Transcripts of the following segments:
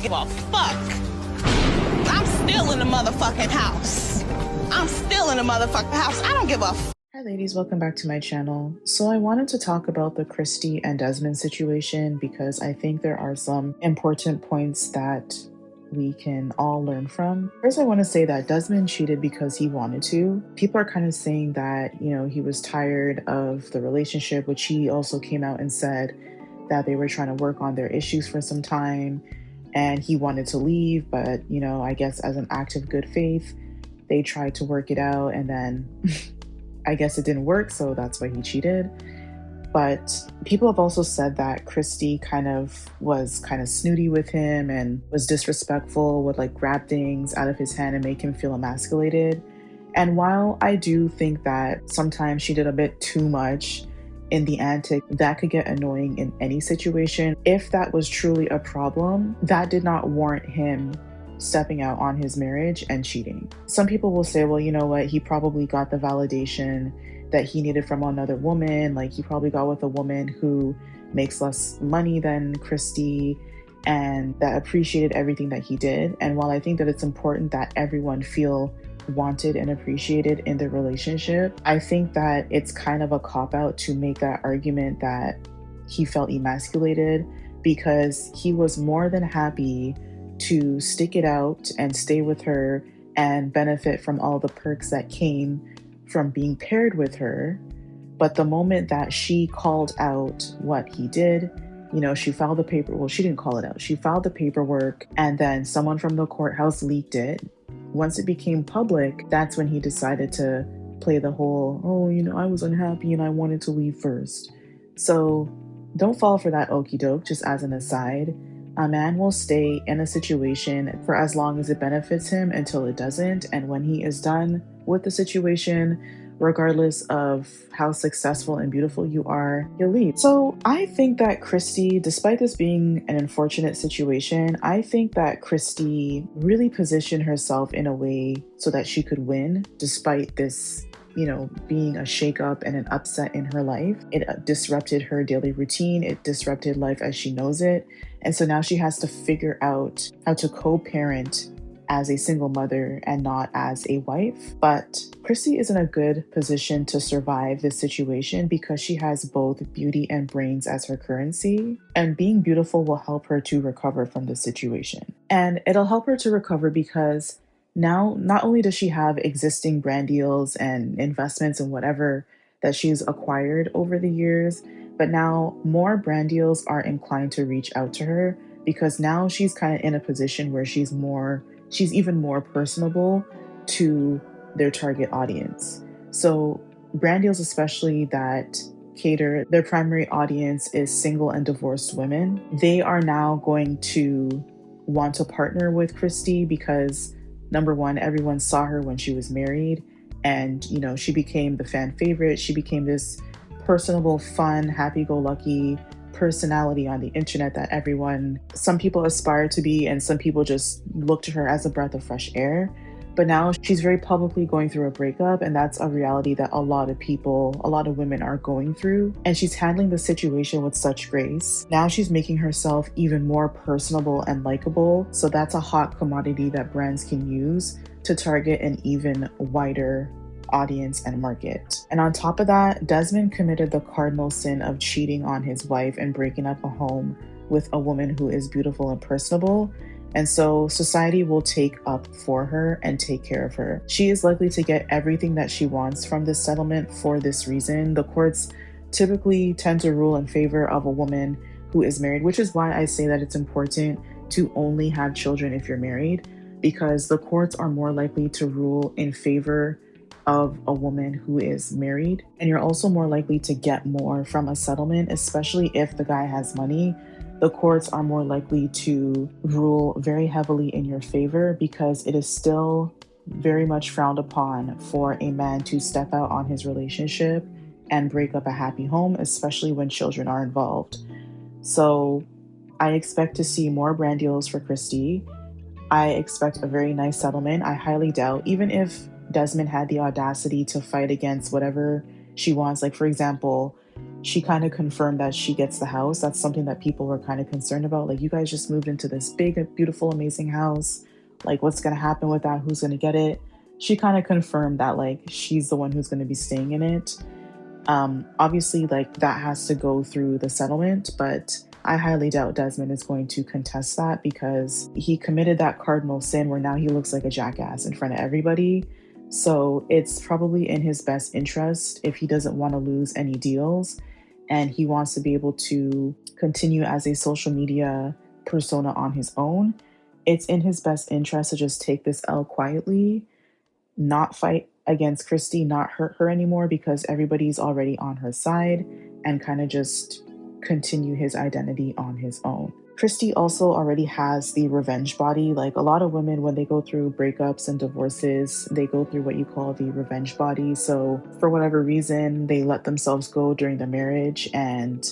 give a fuck. I'm still in the motherfucking house. I don't give a fuck. Hi ladies, welcome back to my channel. So I wanted to talk about the Kristy and Desmond situation because I think there are some important points that we can all learn from. First, I want to say that Desmond cheated because he wanted to. People are kind of saying that, he was tired of the relationship, which he also came out and said that they were trying to work on their issues for some time and he wanted to leave, but, I guess as an act of good faith, they tried to work it out and then I guess it didn't work, so that's why he cheated. But people have also said that Kristy was snooty with him and was disrespectful, would grab things out of his hand and make him feel emasculated. And while I do think that sometimes she did a bit too much in the antic, that could get annoying in any situation. If that was truly a problem, that did not warrant him stepping out on his marriage and cheating. Some people will say, well, you know what? He probably got the validation that he needed from another woman. He probably got with a woman who makes less money than Kristy and that appreciated everything that he did. And while I think that it's important that everyone feel wanted and appreciated in their relationship, I think that it's kind of a cop-out to make that argument that he felt emasculated, because he was more than happy to stick it out and stay with her and benefit from all the perks that came from being paired with her. But the moment that she called out what he did, she filed the paper. Well, she didn't call it out. She filed the paperwork and then someone from the courthouse leaked it. Once it became public, that's when he decided to play the whole, I was unhappy and I wanted to leave first. So don't fall for that okie doke. Just as an aside, a man will stay in a situation for as long as it benefits him until it doesn't. And when he is done with the situation, regardless of how successful and beautiful you are, he'll leave. So I think that Kristy, despite this being an unfortunate situation, I think that Kristy really positioned herself in a way so that she could win despite this being a shakeup and an upset in her life. It disrupted her daily routine. It disrupted life as she knows it. And so now she has to figure out how to co-parent as a single mother and not as a wife. But Kristy is in a good position to survive this situation because she has both beauty and brains as her currency. And being beautiful will help her to recover from the situation. And it'll help her to recover because now, not only does she have existing brand deals and investments and whatever that she's acquired over the years, but now more brand deals are inclined to reach out to her because now she's kind of in a position where she's even more personable to their target audience. So brand deals, especially that cater, their primary audience is single and divorced women. They are now going to want to partner with Kristy because number one, everyone saw her when she was married and, she became the fan favorite. She became this personable, fun, happy-go-lucky personality on the internet that some people aspire to be and some people just look to her as a breath of fresh air. But now she's very publicly going through a breakup, and that's a reality that a lot of women are going through. And she's handling the situation with such grace. Now she's making herself even more personable and likable. So that's a hot commodity that brands can use to target an even wider audience and market. And on top of that, Desmond committed the cardinal sin of cheating on his wife and breaking up a home with a woman who is beautiful and personable. And so society will take up for her and take care of her. She is likely to get everything that she wants from this settlement for this reason. The courts typically tend to rule in favor of a woman who is married, which is why I say that it's important to only have children if you're married, because the courts are more likely to rule in favor of a woman who is married. And you're also more likely to get more from a settlement, especially if the guy has money. The courts are more likely to rule very heavily in your favor because it is still very much frowned upon for a man to step out on his relationship and break up a happy home, especially when children are involved. So I expect to see more brand deals for Kristy. I expect a very nice settlement. I highly doubt, even if Desmond had the audacity to fight against whatever she wants, like for example, she kind of confirmed that she gets the house. That's something that people were kind of concerned about. Like, you guys just moved into this big, beautiful, amazing house. Like, what's going to happen with that? Who's going to get it? She kind of confirmed that, like, she's the one who's going to be staying in it. Obviously, like, that has to go through the settlement, but I highly doubt Desmond is going to contest that because he committed that cardinal sin where now he looks like a jackass in front of everybody. So it's probably in his best interest if he doesn't want to lose any deals and he wants to be able to continue as a social media persona on his own. It's in his best interest to just take this L quietly, not fight against Kristy, not hurt her anymore because everybody's already on her side, and kind of just continue his identity on his own. Kristy also already has the revenge body. Like, a lot of women, when they go through breakups and divorces, they go through what you call the revenge body. So for whatever reason, they let themselves go during the marriage and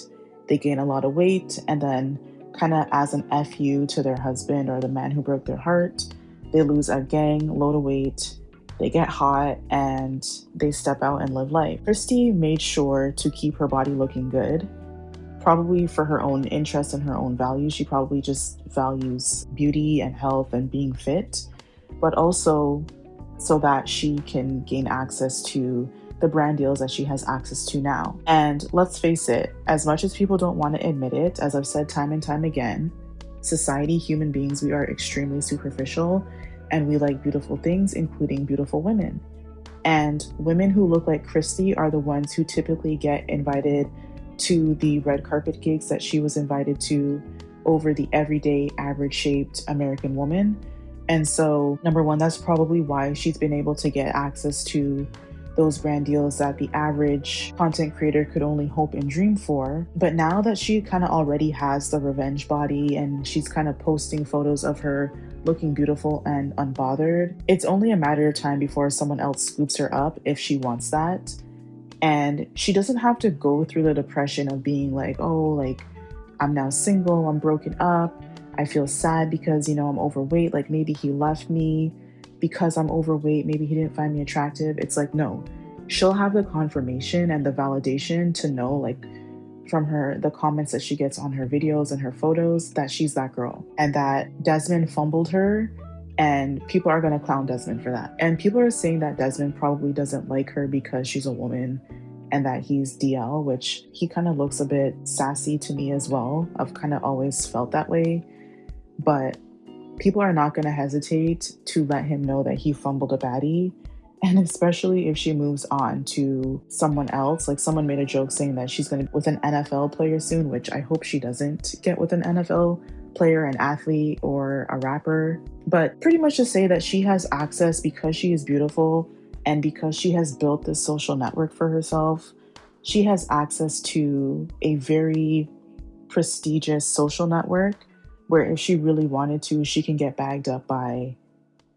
they gain a lot of weight, and then kind of as an FU to their husband or the man who broke their heart, they lose a gang load of weight, they get hot, and they step out and live life. Kristy made sure to keep her body looking good, probably for her own interest and her own values. She probably just values beauty and health and being fit, but also so that she can gain access to the brand deals that she has access to now. And let's face it, as much as people don't want to admit it, as I've said time and time again, society, human beings, we are extremely superficial and we like beautiful things, including beautiful women. And women who look like Kristy are the ones who typically get invited to the red carpet gigs that she was invited to over the everyday average shaped American woman. And so, number one, that's probably why she's been able to get access to those brand deals that the average content creator could only hope and dream for. But now that she kind of already has the revenge body and she's kind of posting photos of her looking beautiful and unbothered, it's only a matter of time before someone else scoops her up if she wants that. And she doesn't have to go through the depression of being like, oh, like, I'm now single, I'm broken up, I feel sad because, you know, I'm overweight, like maybe he left me because I'm overweight, maybe he didn't find me attractive. It's like, no, she'll have the confirmation and the validation to know, like, from the comments that she gets on her videos and her photos, that she's that girl and that Desmond fumbled her. And people are going to clown Desmond for that. And people are saying that Desmond probably doesn't like her because she's a woman and that he's DL, which he kind of looks a bit sassy to me as well. I've kind of always felt that way. But people are not going to hesitate to let him know that he fumbled a baddie. And especially if she moves on to someone else, like someone made a joke saying that she's going to be with an NFL player soon, which I hope she doesn't get with an NFL player, an athlete, or a rapper. But pretty much to say that she has access because she is beautiful and because she has built this social network for herself. She has access to a very prestigious social network where if she really wanted to, she can get bagged up by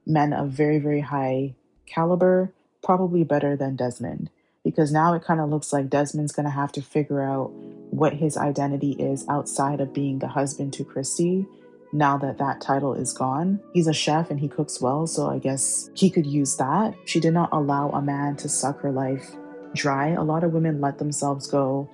men of very, very high caliber, probably better than Desmond. Because now it kind of looks like Desmond's going to have to figure out what his identity is outside of being the husband to Kristy. Now that that title is gone, he's a chef and he cooks well, so I guess he could use that. She did not allow a man to suck her life dry. A lot of women let themselves go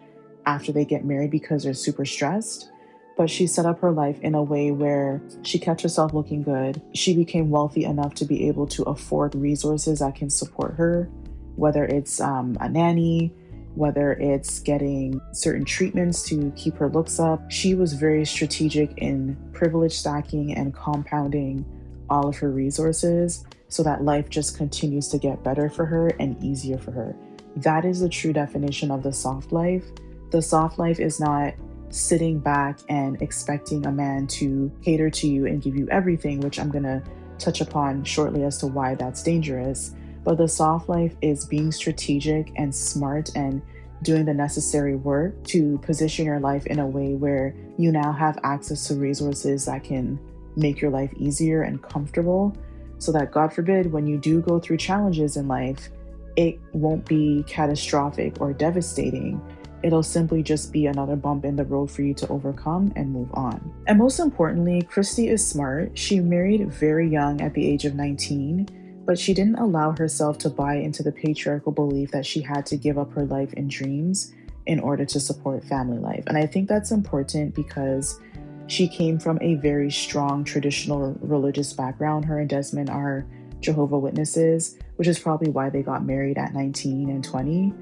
after they get married because they're super stressed. But she set up her life in a way where she kept herself looking good. She became wealthy enough to be able to afford resources that can support her, whether it's a nanny, whether it's getting certain treatments to keep her looks up. She was very strategic in privilege stacking and compounding all of her resources so that life just continues to get better for her and easier for her. That is the true definition of the soft life. The soft life is not sitting back and expecting a man to cater to you and give you everything, which I'm going to touch upon shortly as to why that's dangerous. But the soft life is being strategic and smart and doing the necessary work to position your life in a way where you now have access to resources that can make your life easier and comfortable so that, God forbid, when you do go through challenges in life, it won't be catastrophic or devastating. It'll simply just be another bump in the road for you to overcome and move on. And most importantly, Kristy is smart. She married very young at the age of 19, but she didn't allow herself to buy into the patriarchal belief that she had to give up her life and dreams in order to support family life. And I think that's important because she came from a very strong traditional religious background. Her and Desmond are Jehovah Witnesses, which is probably why they got married at 19 and 20.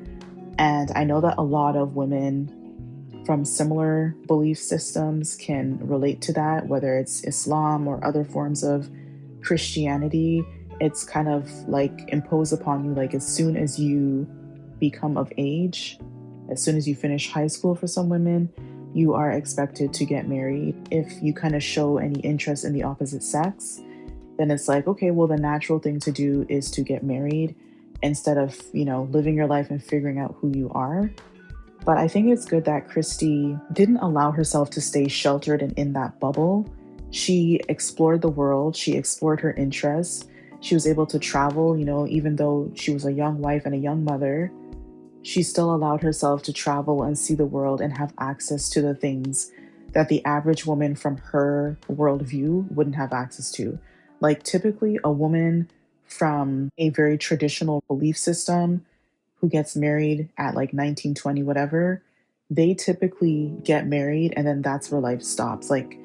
And I know that a lot of women from similar belief systems can relate to that, whether it's Islam or other forms of Christianity. It's kind of like imposed upon you, like as soon as you become of age, as soon as you finish high school for some women, you are expected to get married. If you kind of show any interest in the opposite sex, then it's like, okay, well, the natural thing to do is to get married instead of, living your life and figuring out who you are. But I think it's good that Kristy didn't allow herself to stay sheltered and in that bubble. She explored the world, she explored her interests. She was able to travel, even though she was a young wife and a young mother, she still allowed herself to travel and see the world and have access to the things that the average woman from her worldview wouldn't have access to. Like typically a woman from a very traditional belief system who gets married at like 19, 20, whatever, they typically get married and then that's where life stops. Like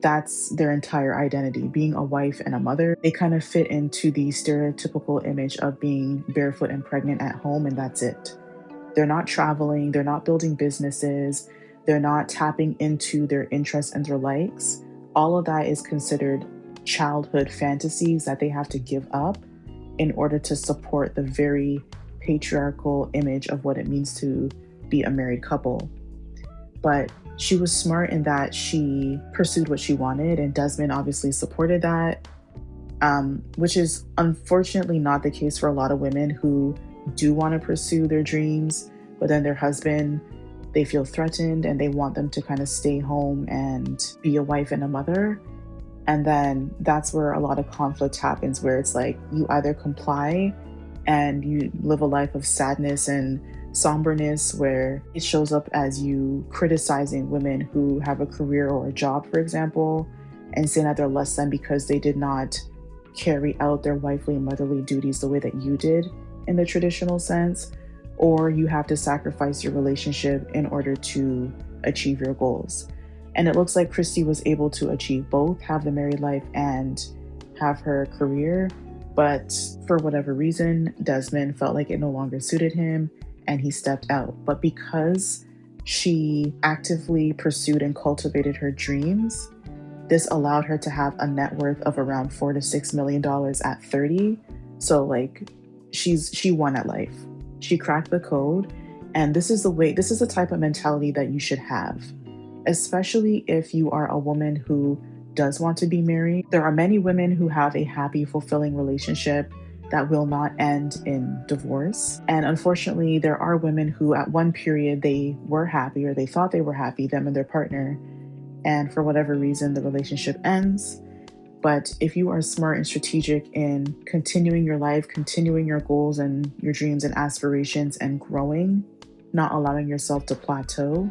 that's their entire identity. Being a wife and a mother, they kind of fit into the stereotypical image of being barefoot and pregnant at home, and that's it. They're not traveling, they're not building businesses, they're not tapping into their interests and their likes. All of that is considered childhood fantasies that they have to give up in order to support the very patriarchal image of what it means to be a married couple. But she was smart in that she pursued what she wanted, and Desmond obviously supported that, which is unfortunately not the case for a lot of women who do want to pursue their dreams, but then their husband, they feel threatened and they want them to kind of stay home and be a wife and a mother. And then that's where a lot of conflict happens, where it's like you either comply and you live a life of sadness and somberness, where it shows up as you criticizing women who have a career or a job, for example, and saying that they're less than because they did not carry out their wifely and motherly duties the way that you did in the traditional sense, or you have to sacrifice your relationship in order to achieve your goals. And it looks like Kristy was able to achieve both, have the married life and have her career. But for whatever reason, Desmond felt like it no longer suited him and he stepped out. But because she actively pursued and cultivated her dreams, this allowed her to have a net worth of around $4 to $6 million at 30. So like she won at life. She cracked the code. And this is the type of mentality that you should have, especially if you are a woman who does want to be married. There are many women who have a happy, fulfilling relationship that will not end in divorce. And unfortunately, there are women who at one period they were happy, or they thought they were happy, them and their partner, and for whatever reason, the relationship ends. But if you are smart and strategic in continuing your life, continuing your goals and your dreams and aspirations and growing, not allowing yourself to plateau,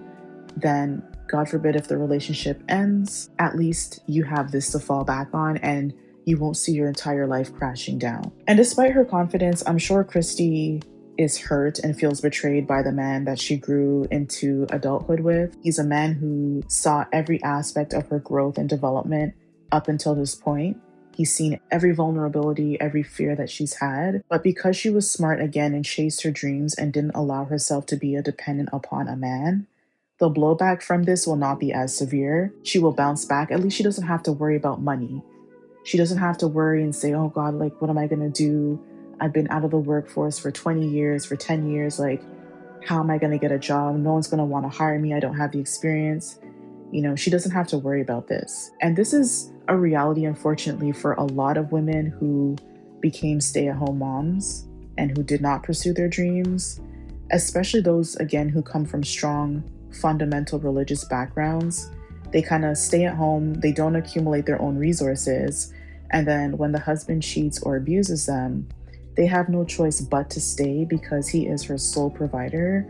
then God forbid if the relationship ends, at least you have this to fall back on and you won't see your entire life crashing down. And despite her confidence, I'm sure Kristy is hurt and feels betrayed by the man that she grew into adulthood with. He's a man who saw every aspect of her growth and development up until this point. He's seen every vulnerability, every fear that she's had. But because she was smart again and chased her dreams and didn't allow herself to be dependent upon a man, the blowback from this will not be as severe. She will bounce back. At least she doesn't have to worry about money. She doesn't have to worry and say, oh God, like, what am I going to do? I've been out of the workforce for 20 years, for 10 years. Like, how am I going to get a job? No one's going to want to hire me. I don't have the experience. She doesn't have to worry about this. And this is a reality, unfortunately, for a lot of women who became stay-at-home moms and who did not pursue their dreams, especially those, again, who come from strong, fundamental religious backgrounds. They kind of stay at home, they don't accumulate their own resources, and then when the husband cheats or abuses them, they have no choice but to stay because he is her sole provider,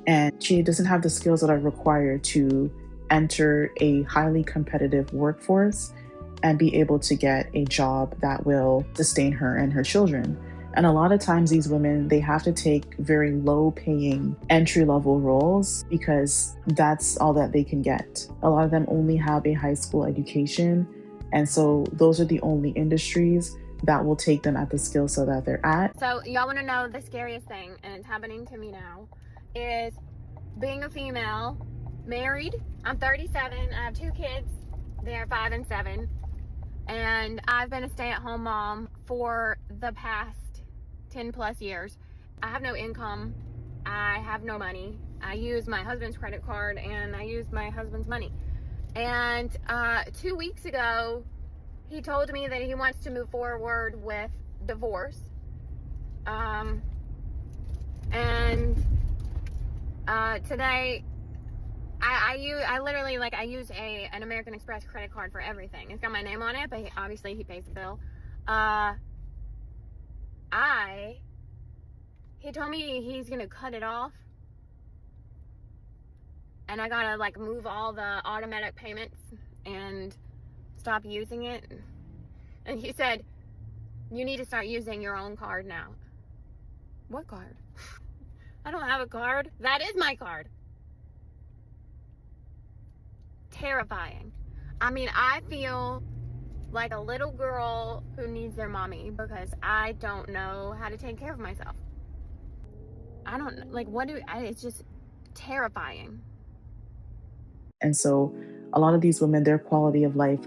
and she doesn't have the skills that are required to enter a highly competitive workforce and be able to get a job that will sustain her and her children. And a lot of times these women, they have to take very low paying entry level roles because that's all that they can get. A lot of them only have a high school education. And so those are the only industries that will take them at the skill set that they're at. So y'all want to know the scariest thing, and it's happening to me now, is being a female, married. I'm 37. I have 2 kids. They're 5 and 7. And I've been a stay-at-home mom for the past 10 plus years. I have no income. I have no money. I use my husband's credit card and I use my husband's money. And 2 weeks ago, he told me that he wants to move forward with divorce. Today, I literally, like, I use an American Express credit card for everything. It's got my name on it, but obviously he pays the bill. He told me he's gonna cut it off, and I gotta, like, move all the automatic payments and stop using it. And he said, you need to start using your own card now. What card? I don't have a card. That is my card. Terrifying. I mean, I feel like a little girl who needs their mommy because I don't know how to take care of myself. I don't, like, it's just terrifying. And so a lot of these women, their quality of life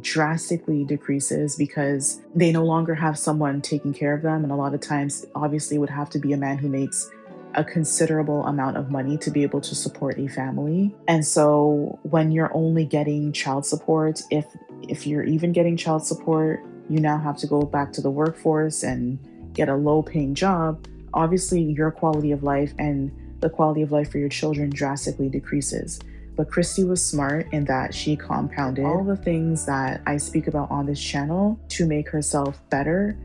drastically decreases because they no longer have someone taking care of them. And a lot of times, obviously, it would have to be a man who makes a considerable amount of money to be able to support a family. And so when you're only getting child support, if you're even getting child support, you now have to go back to the workforce and get a low paying job. Obviously, your quality of life and the quality of life for your children drastically decreases. But Kristy was smart in that she compounded all the things that I speak about on this channel to make herself better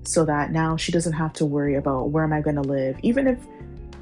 so that now she doesn't have to worry about where am I going to live. Even if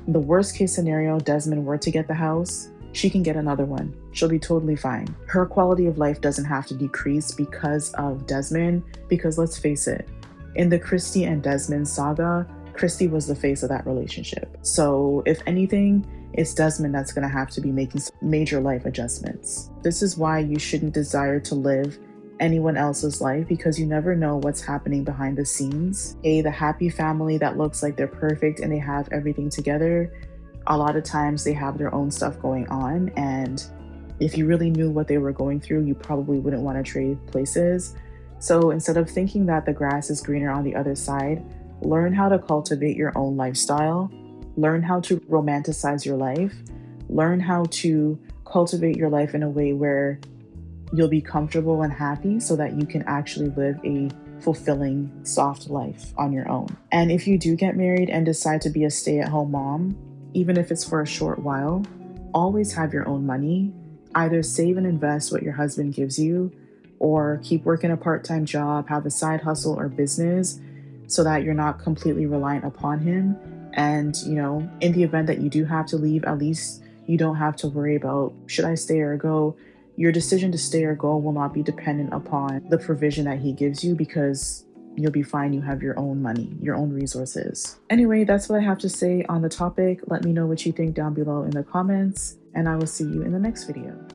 the worst case scenario, Desmond were to get the house, she can get another one. She'll be totally fine. Her quality of life doesn't have to decrease because of Desmond, because let's face it, in the Kristy and Desmond saga, Kristy was the face of that relationship. So if anything, it's Desmond that's going to have to be making some major life adjustments. This is why you shouldn't desire to live anyone else's life because you never know what's happening behind the scenes. The happy family that looks like they're perfect and they have everything together, a lot of times they have their own stuff going on. And if you really knew what they were going through, you probably wouldn't want to trade places. So instead of thinking that the grass is greener on the other side, learn how to cultivate your own lifestyle. Learn how to romanticize your life. Learn how to cultivate your life in a way where you'll be comfortable and happy so that you can actually live a fulfilling, soft life on your own. And if you do get married and decide to be a stay-at-home mom, even if it's for a short while, always have your own money. Either save and invest what your husband gives you, or keep working a part-time job, have a side hustle or business so that you're not completely reliant upon him. And, in the event that you do have to leave, at least you don't have to worry about, should I stay or go? Your decision to stay or go will not be dependent upon the provision that he gives you because you'll be fine. You have your own money, your own resources. Anyway, that's what I have to say on the topic. Let me know what you think down below in the comments, and I will see you in the next video.